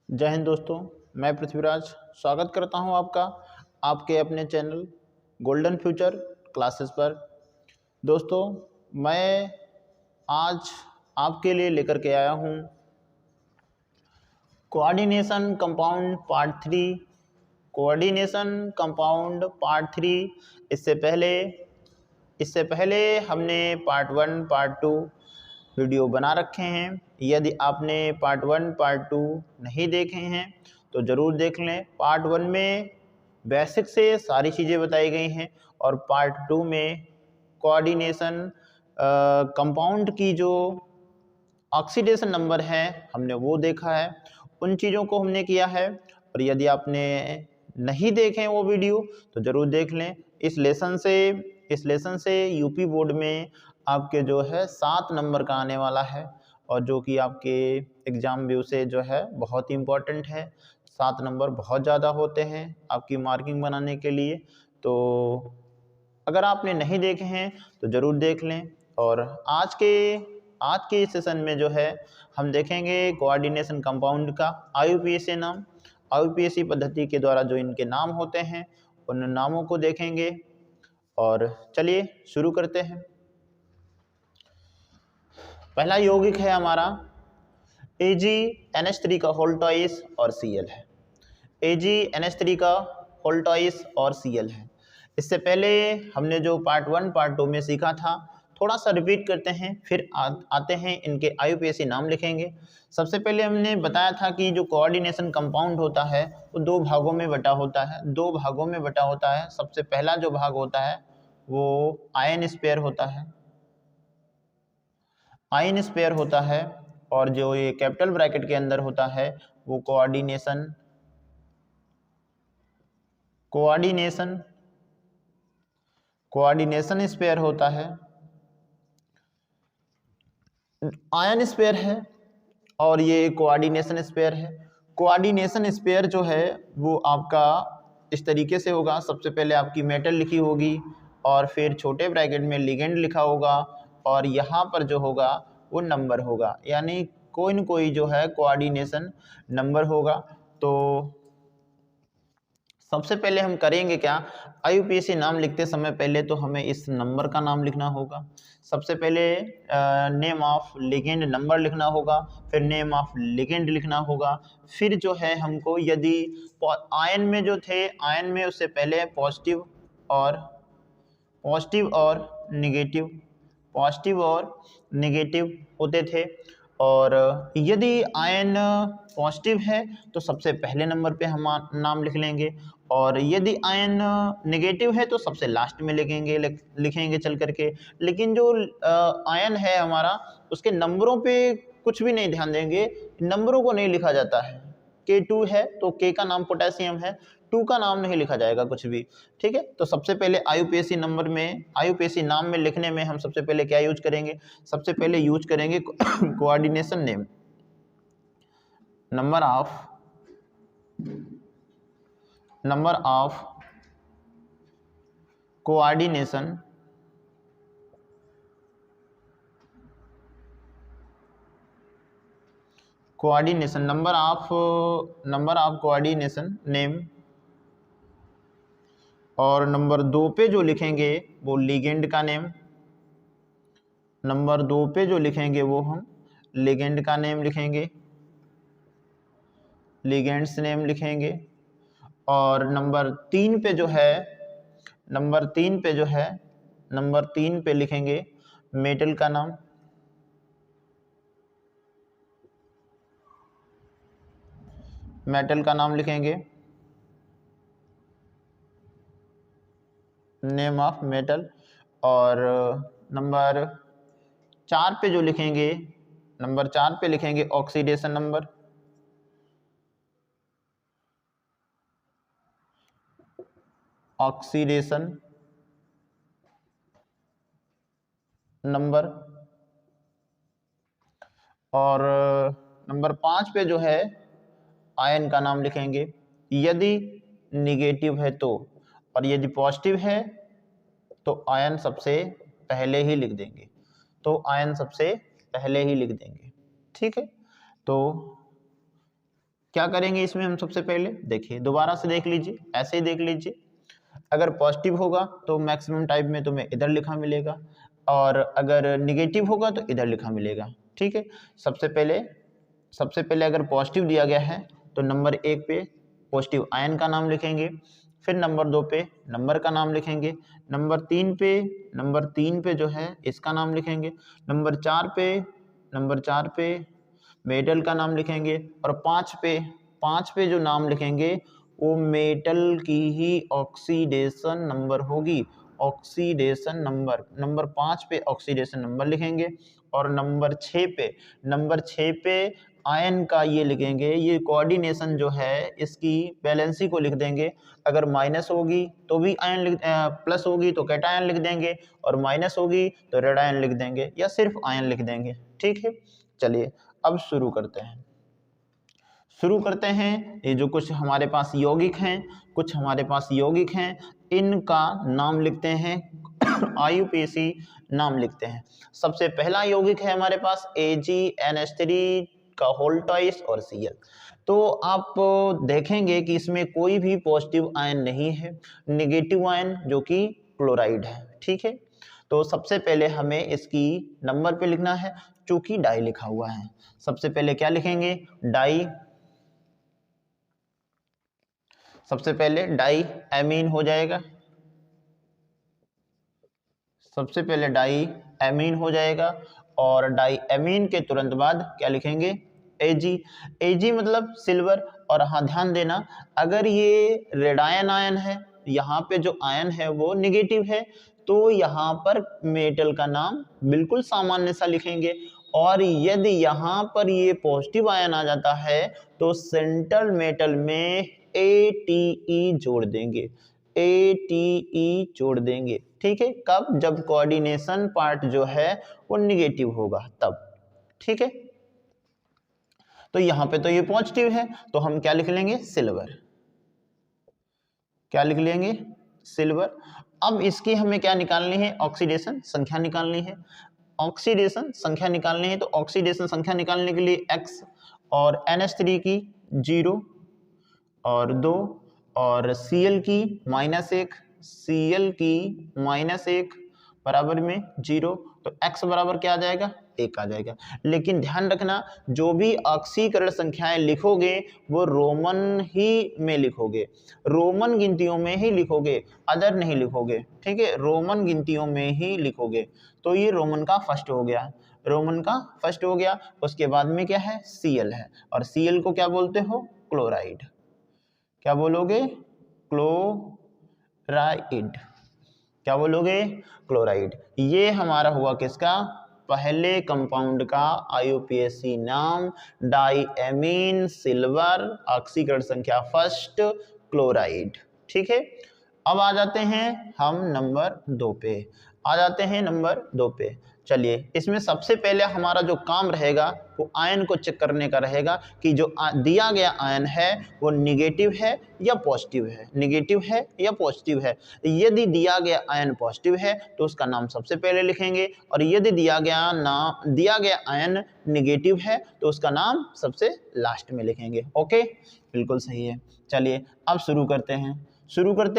जय हिंद दोस्तों। मैं पृथ्वीराज स्वागत करता हूं आपका आपके अपने चैनल गोल्डन फ्यूचर क्लासेस पर। दोस्तों, मैं आज आपके लिए लेकर के आया हूं coordination compound part 3। Coordination compound part 3। इससे पहले हमने पार्ट 1 पार्ट 2 वीडियो बना रखे हैं। यदि आपने पार्ट 1 पार्ट 2 नहीं देखे हैं तो ज़रूर देख लें। पार्ट 1 में बेसिक से सारी चीज़ें बताई गई हैं और पार्ट 2 में कोऑर्डिनेशन कंपाउंड की जो ऑक्सीडेशन नंबर है हमने वो देखा है, उन चीज़ों को हमने किया है। और यदि आपने नहीं देखे वो वीडियो तो ज़रूर देख लें। इस लेसन से यूपी बोर्ड में आपके जो है 7 नंबर का आने वाला है और जो कि आपके एग्ज़ाम व्यू से जो है बहुत ही इम्पोर्टेंट है। 7 नंबर बहुत ज़्यादा होते हैं आपकी मार्किंग बनाने के लिए। तो अगर आपने नहीं देखे हैं तो ज़रूर देख लें। और आज के इस सेशन में जो है हम देखेंगे कोऑर्डिनेशन कंपाउंड का आईयूपीएसी नाम, आईयूपीएसी पद्धति के द्वारा जो इनके नाम होते हैं उन नामों को देखेंगे। और चलिए शुरू करते हैं। पहला यौगिक है हमारा AgNH3 का होल्टॉइस और Cl है। AgNH3 का होल्टॉइस और Cl है। इससे पहले हमने जो पार्ट 1 पार्ट 2 में सीखा था थोड़ा सा रिपीट करते हैं, फिर आते हैं इनके आईयूपीएसी नाम लिखेंगे। सबसे पहले हमने बताया था कि जो कोऑर्डिनेशन कंपाउंड होता है वो दो भागों में बटा होता है। सबसे पहला जो भाग होता है वो आयन स्पेयर होता है और जो ये कैपिटल ब्रैकेट के अंदर होता है वो कोऑर्डिनेशन स्पेयर होता है। आयन स्पेयर है और ये कोऑर्डिनेशन स्पेयर है। कोऑर्डिनेशन स्पेयर जो है वो आपका इस तरीके से होगा। सबसे पहले आपकी मेटल लिखी होगी और फिर छोटे ब्रैकेट में लिगेंड लिखा होगा और यहाँ पर जो होगा वो नंबर होगा, यानी कोई न कोई जो है कोऑर्डिनेशन नंबर होगा। तो सबसे पहले हम करेंगे क्या, आईयूपीएसी नाम लिखते समय पहले तो हमें इस नंबर का नाम लिखना होगा। सबसे पहले नेम ऑफ लिगेंड नंबर लिखना होगा, फिर नेम ऑफ लिगेंड लिखना होगा। फिर जो है हमको यदि आयन में जो थे, आयन में उससे पहले पॉजिटिव और नेगेटिव होते थे। और यदि आयन पॉजिटिव है तो सबसे पहले नंबर पे हम नाम लिख लेंगे और यदि आयन नेगेटिव है तो सबसे लास्ट में लिखेंगे चल करके। लेकिन जो आयन है हमारा उसके नंबरों पे कुछ भी नहीं ध्यान देंगे, नंबरों को नहीं लिखा जाता है। K2 है तो K का नाम पोटेशियम है, 2 का नाम नहीं लिखा जाएगा कुछ भी, ठीक है। तो सबसे पहले आईयूपीएसी नाम में लिखने में हम सबसे पहले क्या यूज करेंगे, सबसे पहले यूज करेंगे coordination name. Number of coordination number of coordination name. और नंबर 2 पे जो लिखेंगे वो लिगेंड का नेम। नंबर 2 पे जो लिखेंगे वो हम लिगेंड का नेम लिखेंगे, लिगेंड्स नेम लिखेंगे। और नंबर 3 पे लिखेंगे मेटल का नाम। लिखेंगे नेम ऑफ मेटल। और नंबर 4 पे जो लिखेंगे, नंबर 4 पे लिखेंगे ऑक्सीडेशन नंबर। और नंबर 5 पे जो है आयन का नाम लिखेंगे, यदि निगेटिव है तो, और यदि पॉजिटिव है तो आयन सबसे पहले ही लिख देंगे, ठीक है। तो क्या करेंगे इसमें हम सबसे पहले देखिए, दोबारा से देख लीजिए, ऐसे ही देख लीजिए। अगर पॉजिटिव होगा तो मैक्सिमम टाइप में तुम्हें इधर लिखा मिलेगा, और अगर निगेटिव होगा तो इधर लिखा मिलेगा। ठीक है, सबसे पहले अगर पॉजिटिव दिया गया है तो नंबर 1 पे पॉजिटिव आयन का नाम लिखेंगे, फिर नंबर 2 पे नंबर का नाम लिखेंगे, नंबर 3 पे जो है इसका नाम लिखेंगे, नंबर 4 पे मेटल का नाम लिखेंगे, और 5 पे जो नाम लिखेंगे वो मेटल की ही ऑक्सीडेशन नंबर होगी, ऑक्सीडेशन नंबर 5 पे ऑक्सीडेशन नंबर लिखेंगे, और नंबर 6 पे आयन का ये लिखेंगे, ये कोऑर्डिनेशन जो है इसकी वैलेंसी को लिख देंगे। अगर माइनस होगी तो भी आयन प्लस होगी तो कैटायन लिख देंगे, और माइनस होगी तो रेड आयन लिख देंगे, या सिर्फ आयन लिख देंगे। ठीक है, चलिए अब शुरू करते हैं। ये जो कुछ हमारे पास यौगिक हैं, इनका नाम लिखते हैं आईयूपीएसी नाम लिखते हैं। सबसे पहला यौगिक है हमारे पास AgNH3 का होल ट्वाइस और Cl। तो आप देखेंगे कि इसमें कोई भी पॉजिटिव आयन नहीं है, नेगेटिव आयन जो कि क्लोराइड है। ठीक है, तो सबसे पहले हमें इसकी नंबर पे लिखना है, चूंकि डाई लिखा हुआ है। सबसे पहले क्या लिखेंगे, डाई। सबसे पहले डाई एमीन हो जाएगा, और डाई एमीन के तुरंत बाद क्या लिखेंगे, Ag मतलब सिल्वर। और हाँ, ध्यान देना, अगर ये रेडायन आयन है, यहाँ पे जो आयन है वो निगेटिव है, तो यहाँ पर मेटल का नाम बिल्कुल सामान्य सा लिखेंगे, और यदि यहाँ पर ये पॉजिटिव आयन आ जाता है तो सेंट्रल मेटल में ATE जोड़ देंगे। ठीक है, कब, जब कोऑर्डिनेशन पार्ट जो है वो निगेटिव होगा तब। ठीक है, तो यहाँ पे तो ये पॉजिटिव है तो हम क्या लिख लेंगे, सिल्वर। अब इसकी हमें क्या निकालनी है, ऑक्सीडेशन संख्या निकालनी है। तो ऑक्सीडेशन संख्या निकालने के लिए X और NH3 की 0 और 2 और Cl की -1 बराबर में 0, तो X बराबर क्या आ जाएगा, 1 आ जाएगा। लेकिन ध्यान रखना, जो भी ऑक्सीकरण संख्याएं लिखोगे वो रोमन ही में लिखोगे, रोमन गिनतियों में ही लिखोगे, अदर नहीं लिखोगे। ठीक है, रोमन गिनतियों में ही लिखोगे। तो ये रोमन का फर्स्ट हो गया। उसके बाद में क्या है, Cl है, और Cl को क्या बोलते हो, क्लोराइड। क्या बोलोगे, क्लोराइड। ये हमारा हुआ किसका, पहले कंपाउंड का आईयूपीएसी नाम, डाई एमीन सिल्वर, ऑक्सीकरण संख्या फर्स्ट, क्लोराइड। ठीक है, अब आ जाते हैं हम नंबर 2 पे। चलिए, इसमें सबसे पहले हमारा जो काम रहेगा वो आयन को चेक करने का रहेगा कि जो दिया गया आयन है वो निगेटिव है या पॉजिटिव है। यदि दिया गया आयन पॉजिटिव है तो उसका नाम सबसे पहले लिखेंगे, और यदि दिया गया आयन निगेटिव है तो उसका नाम सबसे लास्ट में लिखेंगे। ओके, बिल्कुल सही है। चलिए अब शुरू करते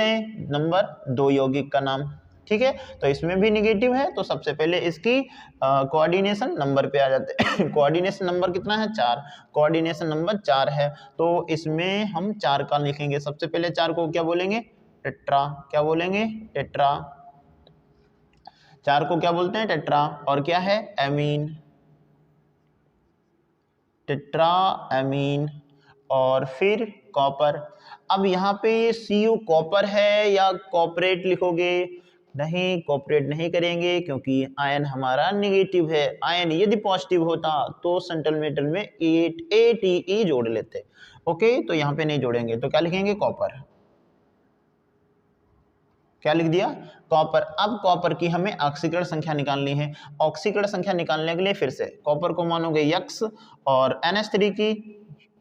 हैं नंबर 2 यौगिक का नाम। ठीक है, तो इसमें भी निगेटिव है तो सबसे पहले इसकी कोऑर्डिनेशन नंबर पे आ जाते हैं। कोऑर्डिनेशन नंबर कितना है, 4। कोऑर्डिनेशन नंबर 4 है तो इसमें हम 4 का लिखेंगे। सबसे पहले 4 को क्या बोलेंगे, टेट्रा। 4 को क्या बोलते हैं, टेट्रा। और क्या है, एमीन, टेट्रा एमीन। और फिर कॉपर। अब यहाँ पे Cu कॉपर है या कॉपरेट लिखोगे, नहीं, कॉपरेट नहीं करेंगे क्योंकि आयन हमारा निगेटिव है। आयन यदि पॉजिटिव होता तो सेंट्रल मेटल में ATE जोड़ लेते। ओके, तो यहाँ पे नहीं जोड़ेंगे, तो क्या लिखेंगे, कॉपर। क्या लिख दिया, कॉपर। अब कॉपर की हमें ऑक्सीकरण संख्या निकालनी है। ऑक्सीकरण संख्या निकालने के लिए फिर से कॉपर को मानोगे X, और NH3 की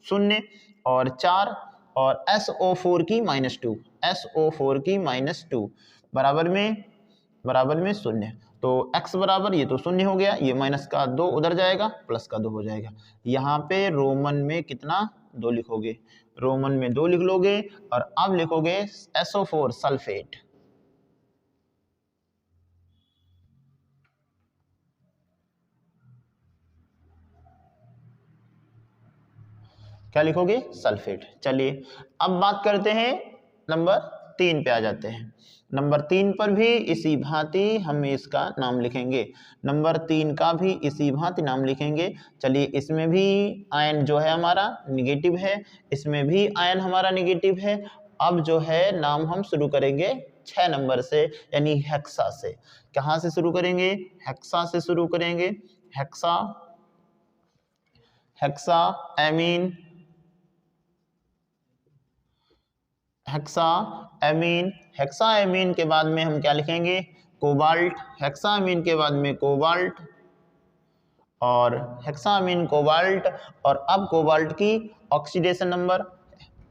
0 और 4, और SO4 की -2 बराबर में 0। तो x बराबर, ये तो शून्य हो गया, ये माइनस का 2 उधर जाएगा, प्लस का 2 हो जाएगा। यहाँ पे रोमन में कितना 2 लिखोगे, रोमन में 2 लिख लोगे और अब लिखोगे SO4 सल्फेट। क्या लिखोगे, सल्फेट। चलिए अब बात करते हैं नंबर 3 पे आ जाते हैं। नंबर 3 पर भी इसी भांति हम इसका नाम लिखेंगे, नंबर 3 का भी इसी भांति नाम लिखेंगे। चलिए इसमें भी आयन जो है हमारा निगेटिव है, इसमें भी आयन हमारा निगेटिव है। अब जो है नाम हम शुरू करेंगे 6 नंबर से, यानी हेक्सा से। कहाँ से शुरू करेंगे, हेक्सा से शुरू करेंगे। Hexa, hexa amine, hexa amine. Hexa amine के बाद में हम क्या लिखेंगे, कोबाल्ट। हेक्सा एमीन के बाद में कोबाल्ट और हेक्सा अमीन कोबाल्ट। और अब कोबाल्ट की ऑक्सीडेशन नंबर,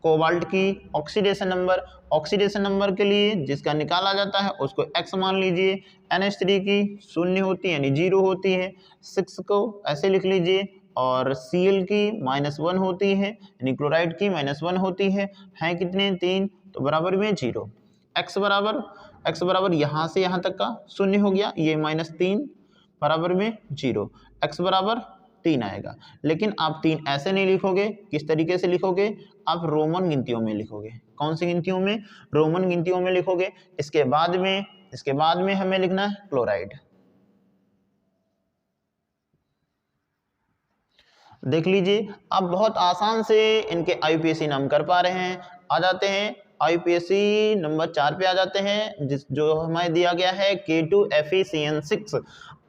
कोबाल्ट की ऑक्सीडेशन नंबर के लिए जिसका निकाला जाता है उसको x मान लीजिए। NH3 की 0 होती है यानी 0 होती है, 6 को ऐसे लिख लीजिए। और Cl की -1 होती है यानी क्लोराइड की -1 होती है कितने 3, तो बराबर में 0। x बराबर यहाँ से यहाँ तक का 0 हो गया, ये -3 बराबर में 0, x बराबर 3 आएगा। लेकिन आप 3 ऐसे नहीं लिखोगे, किस तरीके से लिखोगे, आप रोमन गिनतियों में लिखोगे। कौन सी गिनतियों में, रोमन गिनतियों में लिखोगे। इसके बाद में हमें लिखना है क्लोराइड। देख लीजिए अब बहुत आसान से इनके IUPAC नाम कर पा रहे हैं। आ जाते हैं IUPAC नंबर 4 पे आ जाते हैं, जो हमें दिया गया है K2FeCN6।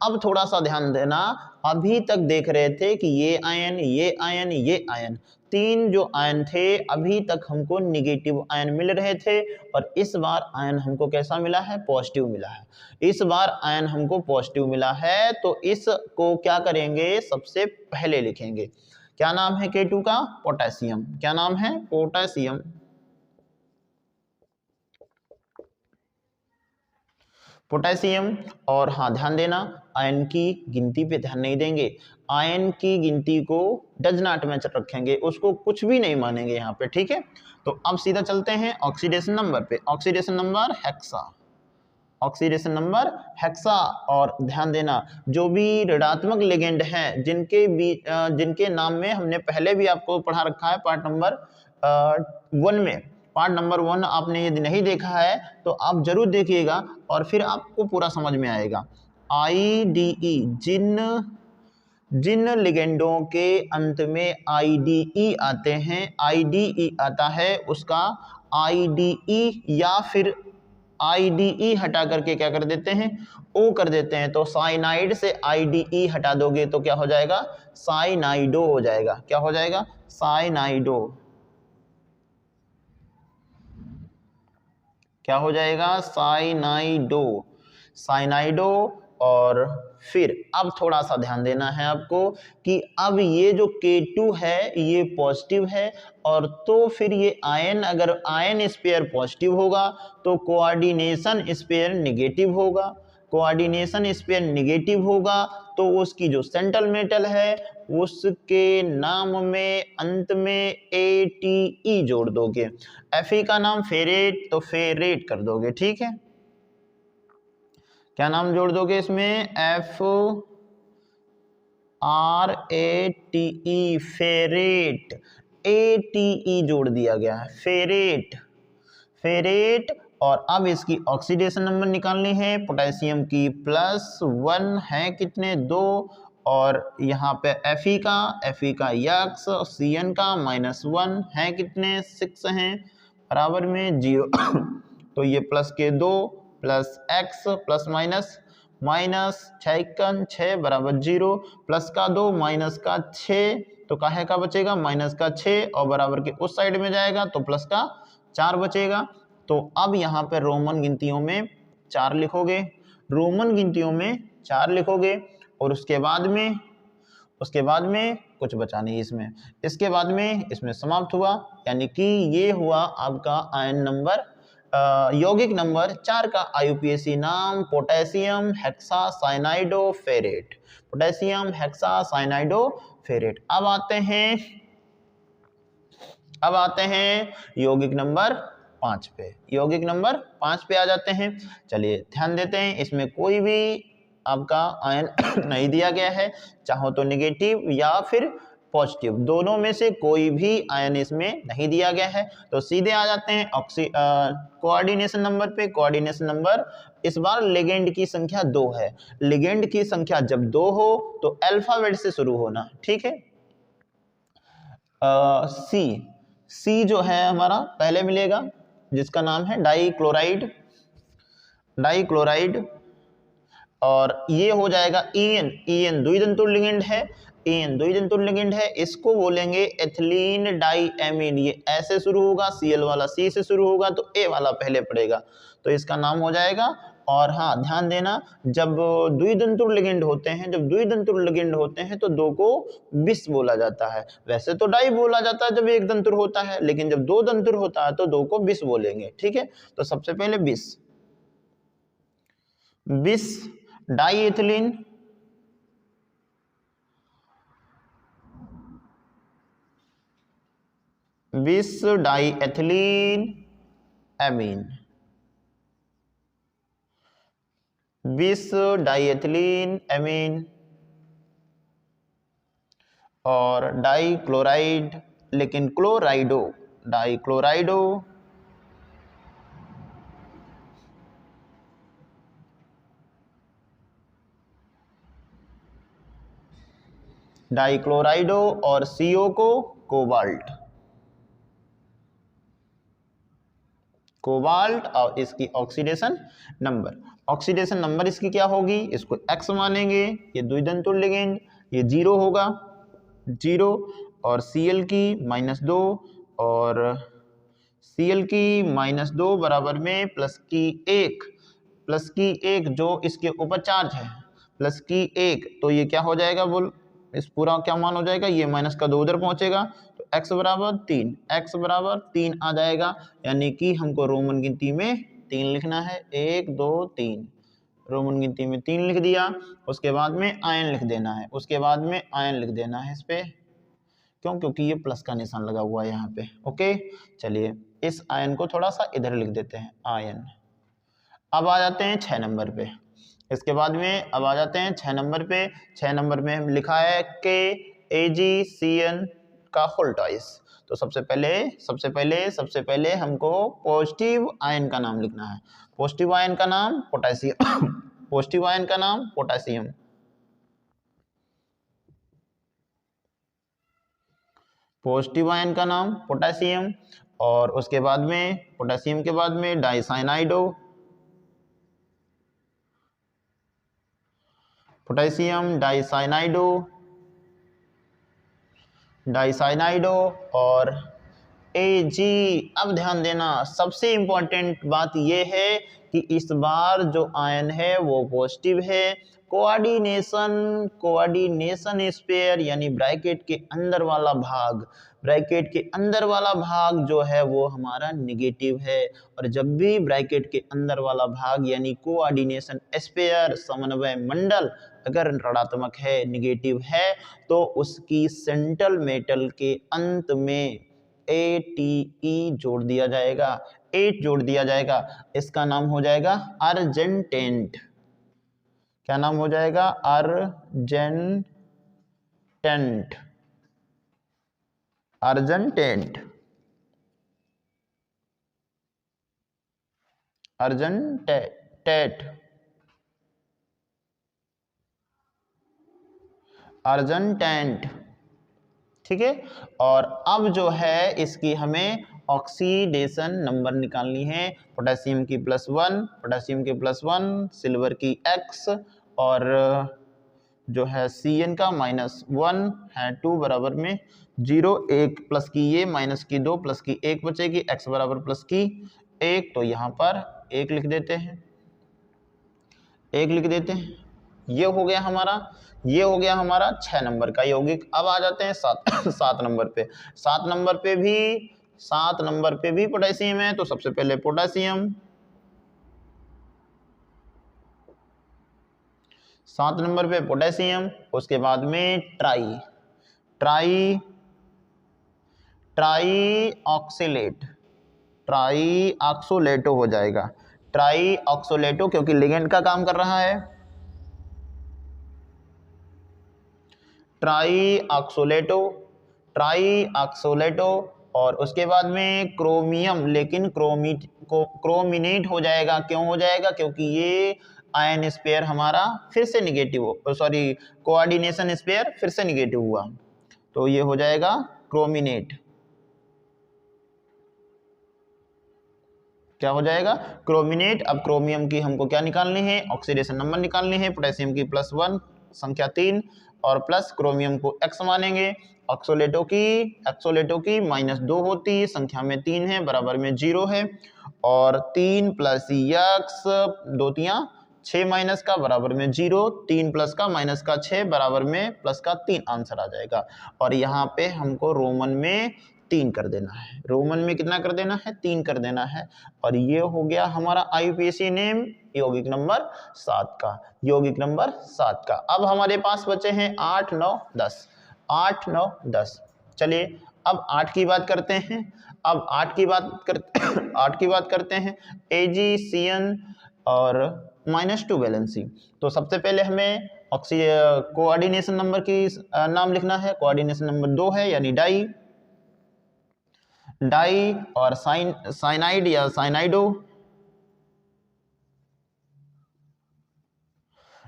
अब थोड़ा सा ध्यान देना, अभी तक देख रहे थे कि ये आयन, ये आयन, ये आयन, 3 जो आयन थे अभी तक हमको निगेटिव आयन मिल रहे थे, और इस बार आयन हमको कैसा मिला है, पॉजिटिव मिला है। इस बार आयन हमको पॉजिटिव मिला है, तो इसको क्या करेंगे, सबसे पहले लिखेंगे। क्या नाम है K2 का, पोटेशियम। क्या नाम है, पोटेशियम। पोटेशियम। और हाँ ध्यान देना, आयन की गिनती पे ध्यान नहीं देंगे, आयन की गिनती को डज नॉट मैच रखेंगे, उसको कुछ भी नहीं मानेंगे यहाँ पे, ठीक है। तो अब सीधा चलते हैं ऑक्सीडेशन नंबर पे। Oxidation number hexa, oxidation number hexa. और ध्यान देना, जो भी ऋणात्मक लिगेंड हैं जिनके नाम में हमने पहले भी आपको पढ़ा रखा है पार्ट नंबर 1 में, पार्ट नंबर 1 आपने यदि नहीं देखा है तो आप जरूर देखिएगा और फिर आपको पूरा समझ में आएगा। IDE, जिन लिगेंडों के अंत में IDE आते हैं, IDE आता है उसका IDE या फिर IDE हटा करके क्या कर देते हैं, O कर देते हैं। तो साइनाइड से IDE हटा दोगे तो क्या हो जाएगा, साइनाइडो हो जाएगा। क्या हो जाएगा, साइनाइडो। क्या हो जाएगा, साइनाइडो, साइनाइडो। और फिर अब थोड़ा सा ध्यान देना है आपको कि अब ये जो K2 है ये पॉजिटिव है, और तो फिर ये आयन, अगर आयन स्पेयर पॉजिटिव होगा तो कोऑर्डिनेशन स्पेयर नेगेटिव होगा। कोऑर्डिनेशन स्पेयर नेगेटिव होगा तो उसकी जो सेंट्रल मेटल है उसके नाम में अंत में ATE जोड़ दोगे। Fe का नाम फेरेट, तो फेरेट कर दोगे, ठीक है। क्या नाम जोड़ दोगे इसमें, FRATE, फेरेट। ATE जोड़ दिया गया है, फेरेट, फेरेट। और अब इसकी ऑक्सीडेशन नंबर निकालनी है। पोटेशियम की +1 है कितने, 2। और यहाँ पे Fe का यक्स, Cn का -1 है कितने, 6 हैं, बराबर में 0। तो ये प्लस के 2 प्लस x प्लस माइनस 6 बराबर 0, प्लस का 2 माइनस का 6, तो काहे का बचेगा, माइनस का 6, और बराबर के उस साइड में जाएगा तो प्लस का 4 बचेगा। तो अब यहाँ पे रोमन गिनतियों में 4 लिखोगे, रोमन गिनतियों में 4 लिखोगे। और उसके बाद में कुछ बचा नहीं इसमें, इसके बाद में इसमें समाप्त हुआ, यानी कि ये हुआ आपका आयन नंबर यौगिक नंबर 4 का IUPAC नाम पोटेशियम हेक्सासाइनाइडोफेरेट, पोटेशियम हेक्सासाइनाइडोफेरेट। अब आते हैं यौगिक नंबर 5 पे, यौगिक नंबर 5 पे आ जाते हैं। चलिए ध्यान देते हैं, इसमें कोई भी आपका आयन नहीं दिया गया है, चाहो तो नेगेटिव या फिर पॉजिटिव, दोनों में से कोई भी आयन इसमें नहीं दिया गया है। तो सीधे आ जाते हैं कोऑर्डिनेशन नंबर पे। कोऑर्डिनेशन नंबर इस बार लिगेंड की संख्या 2 है। लिगेंड की संख्या जब 2 हो तो अल्फाबेट से शुरू होना, ठीक है। सी जो है हमारा पहले मिलेगा, जिसका नाम है डाइक्लोराइड, डाइक्लोराइड। और ये हो जाएगा EN द्विदंतुर लिगेंड है, EN द्विदंतुर लिगेंड है, इसको बोलेंगे एथिलीन डाइएमीन। ये ऐसे शुरू होगा, Cl वाला C से शुरू होगा तो A वाला पहले पड़ेगा, तो इसका नाम हो जाएगा। और हाँ ध्यान देना, जब द्विदंतुर लिगेंड होते हैं, जब द्विदंतुर लिगेंड होते हैं तो 2 को बिस बोला जाता है। वैसे तो डाई बोला जाता है जब एक दंतुर होता है, लेकिन जब 2 दंतुर होता है तो 2 को बिस बोलेंगे, ठीक है। तो सबसे पहले बिस, बिस डाइएथिलीन, बिस डाइएथिलीन एमीन, बिस डाइएथिलीन एमीन। और डाइक्लोराइड, लेकिन क्लोराइडो, डाइक्लोराइडो, डाइक्लोराइडो। और CO को कोबाल्ट, कोबाल्ट। और इसकी ऑक्सीडेशन नंबर, ऑक्सीडेशन नंबर इसकी क्या होगी, इसको X मानेंगे, ये द्विदंतुर लिगेंड, ये 0 होगा, 0। और Cl की -2, और Cl की -2 बराबर में प्लस की 1 जो इसके ऊपर चार्ज है, प्लस की 1, तो ये क्या हो जाएगा बोल, इस पूरा क्या मान हो जाएगा, ये माइनस का 2 उधर पहुंचेगा, तो x बराबर 3, x बराबर 3 आ जाएगा। यानी कि हमको रोमन गिनती में 3 लिखना है, 1 2 3, रोमन गिनती में 3 लिख दिया। उसके बाद में आयन लिख देना है, उसके बाद में आयन लिख देना है इस पे, क्यों, क्योंकि ये प्लस का निशान लगा हुआ है यहाँ पे, ओके। चलिए इस आयन को थोड़ा सा इधर लिख देते हैं, आयन। अब आ जाते हैं 6 नंबर पे, इसके बाद में अब आ जाते हैं 6 नंबर पे। 6 नंबर में हम लिखा है KAgCN का होल ट्वाइस। तो सबसे पहले हमको पॉजिटिव आयन का नाम लिखना है। पॉजिटिव आयन का नाम पोटेशियम, पॉजिटिव आयन का नाम पोटेशियम, पॉजिटिव आयन का नाम पोटेशियम। और उसके बाद में पोटेशियम के बाद में डाइसाइनाइडो, पोटेशियम डाइसाइनाइडो, डाइसाइनाइडो। और Ag। अब ध्यान देना, सबसे इंपॉर्टेंट बात यह है कि इस बार जो आयन है वो पॉजिटिव है। कोऑर्डिनेशन स्पेयर यानी ब्रैकेट के अंदर वाला भाग, ब्रैकेट के अंदर वाला भाग जो है वो हमारा नेगेटिव है। और जब भी ब्रैकेट के अंदर वाला भाग यानी कोऑर्डिनेशन स्पेयर, समन्वय मंडल, अगर ऋणात्मक है, नेगेटिव है, तो उसकी सेंट्रल मेटल के अंत में ATE जोड़ दिया जाएगा, 8 जोड़ दिया जाएगा। इसका नाम हो जाएगा अर्जेंटेंट। क्या नाम हो जाएगा, अर्जेंटेंट, अर्जेंटेंट, अर्जेंटेट, अर्जेंटेंट, ठीक है। और अब जो है इसकी हमें ऑक्सीडेशन नंबर निकालनी है। पोटेशियम की +1, पोटेशियम की +1, सिल्वर की X, और जो है Cn का -1 है, 2 बराबर में 0, 1 प्लस की ये माइनस की 2 प्लस की 1 बचेगी, X बराबर प्लस की 1, तो यहाँ पर 1 लिख देते हैं, 1 लिख देते हैं। ये हो गया हमारा 6 नंबर का यौगिक। अब आ जाते हैं 7 नंबर पे। 7 नंबर पे भी 7 नंबर पे भी पोटेशियम है, तो सबसे पहले पोटेशियम, 7 नंबर पे पोटेशियम। उसके बाद में ट्राई ऑक्सीलेट, ट्राई ऑक्सोलेटो हो जाएगा, ट्राई ऑक्सोलेटो, क्योंकि लिगेंड का काम कर रहा है। ट्राई ऑक्सोलेटो। और उसके बाद में क्रोमियम, लेकिन क्रोमिनेट हो जाएगा। क्यों हो जाएगा? क्योंकि ये आयन स्पेयर हमारा फिर से निगेटिव, सॉरी कोऑर्डिनेशन स्पेयर फिर से निगेटिव हुआ, तो ये हो जाएगा क्रोमिनेट। क्या हो जाएगा? क्रोमिनेट। अब क्रोमियम की हमको क्या निकालनी है? ऑक्सीडेशन नंबर निकालनी है। पोटेशियम की +1 संख्या 3 और प्लस क्रोमियम को x मानेंगे। ऑक्सोलेटो की -2 होती, संख्या में 3 है, बराबर में 0 है। और 3 + x, 2 तियां 6 माइनस का बराबर में 0, 3 प्लस का माइनस का 6 बराबर में प्लस का 3 आंसर आ जाएगा। और यहाँ पे हमको रोमन में 3 कर देना है। रोमन में कितना कर देना है? 3 कर देना है। और ये हो गया हमारा IUPAC नेम यौगिक नंबर 7 का, यौगिक नंबर 7 का। अब हमारे पास बचे हैं 8, 9, 10, 8, 9, 10। चलिए अब 8 की बात करते हैं। अब 8 की बात करते हैं AgCN और -2 वैलेंसी। तो सबसे पहले हमें कोऑर्डिनेशन नंबर की नाम लिखना है। कोऑर्डिनेशन नंबर 2 है, यानी डाई और साइनाइड या साइनाइडो,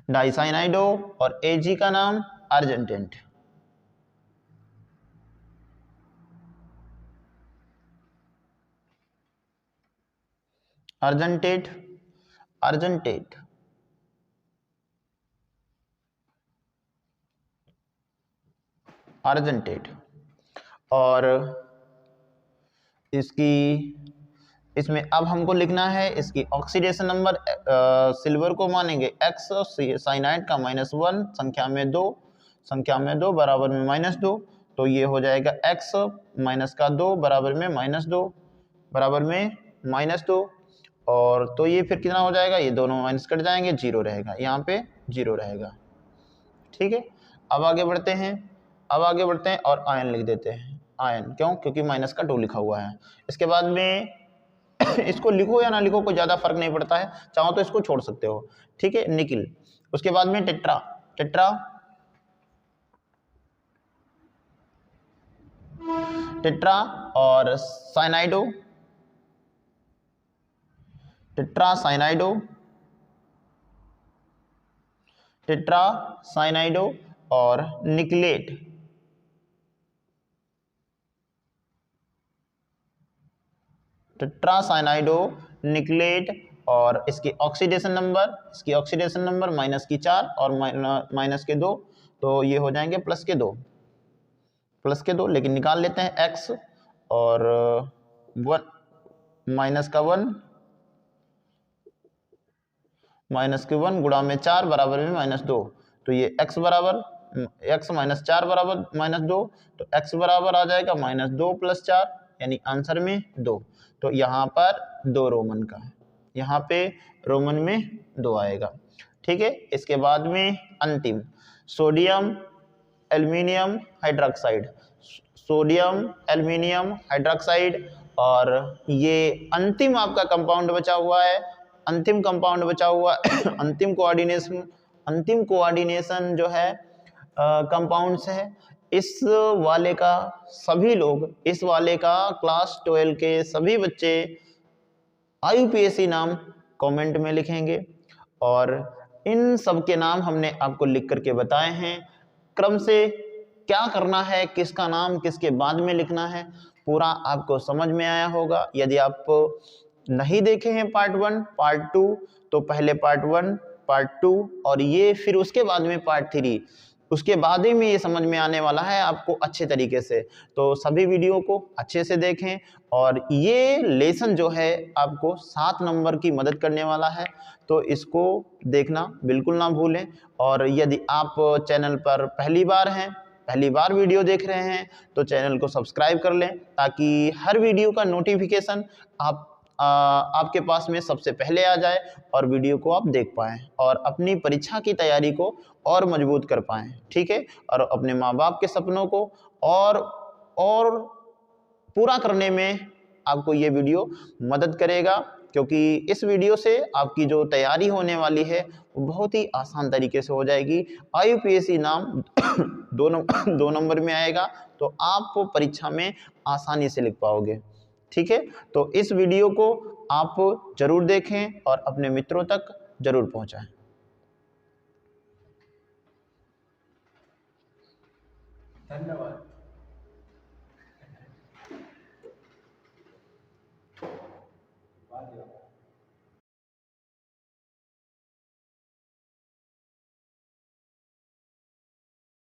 डाइसाइनाइडो। और Ag का नाम अर्जेंटेट, अर्जेंटेट। और इसमें अब हमको लिखना है इसकी ऑक्सीडेशन नंबर। सिल्वर को मानेंगे x, साइनाइड का -1, संख्या में 2 बराबर में -2, तो ये हो जाएगा x -2 बराबर में -2 बराबर में -2। और तो ये फिर कितना हो जाएगा? ये दोनों माइनस कट जाएंगे, 0 रहेगा, यहाँ पे 0 रहेगा। ठीक है, अब आगे बढ़ते हैं और आयन लिख देते हैं। आयन क्यों? क्योंकि माइनस का 2 लिखा हुआ है। इसके बाद में इसको लिखो या ना लिखो कोई ज्यादा फर्क नहीं पड़ता है, चाहो तो इसको छोड़ सकते हो। ठीक है, निकिल। उसके बाद में टेट्रा और साइनाइडो, टेट्रासाइनाइडो और निकलेट, टेट्रासाइनाइडो, निकलेट। और इसकी ऑक्सीडेशन नंबर -4 और -2, तो ये हो जाएंगे +2, लेकिन निकाल लेते हैं x और 1 -1 गुणा में 4 बराबर में -2, तो ये x -4 बराबर -2, तो x बराबर आ जाएगा -2 + 4, यानी आंसर में 2। तो यहाँ पर 2 रोमन का, यहाँ पे रोमन में 2 आएगा। ठीक है, इसके बाद में अंतिम सोडियम एल्यूमिनियम हाइड्रॉक्साइड। और ये अंतिम आपका कंपाउंड बचा हुआ है, अंतिम कोऑर्डिनेशन जो है कंपाउंड्स है। इस वाले का क्लास 12 के सभी बच्चे IUPAC नाम कमेंट में लिखेंगे। और इन सब के नाम हमने आपको लिख करके बताए हैं। क्रम से क्या करना है, किसका नाम किसके बाद में लिखना है, पूरा आपको समझ में आया होगा। यदि आप नहीं देखे हैं पार्ट 1 पार्ट 2, तो पहले पार्ट 1 पार्ट 2 और ये फिर उसके बाद में पार्ट 3, उसके बाद ही में ये समझ में आने वाला है आपको अच्छे तरीके से। तो सभी वीडियो को अच्छे से देखें। और ये लेसन जो है आपको 7 नंबर की मदद करने वाला है, तो इसको देखना बिल्कुल ना भूलें। और यदि आप चैनल पर पहली बार हैं, पहली बार वीडियो देख रहे हैं तो चैनल को सब्सक्राइब कर लें, ताकि हर वीडियो का नोटिफिकेशन आपके पास में सबसे पहले आ जाए और वीडियो को आप देख पाएँ और अपनी परीक्षा की तैयारी को और मजबूत कर पाएँ। ठीक है, और अपने माँ बाप के सपनों को और पूरा करने में आपको ये वीडियो मदद करेगा, क्योंकि इस वीडियो से आपकी जो तैयारी होने वाली है वो बहुत ही आसान तरीके से हो जाएगी। IUPAC नाम 2 नंबर में आएगा तो आप परीक्षा में आसानी से लिख पाओगे। ठीक है, तो इस वीडियो को आप जरूर देखें और अपने मित्रों तक जरूर पहुंचाएं। धन्यवाद।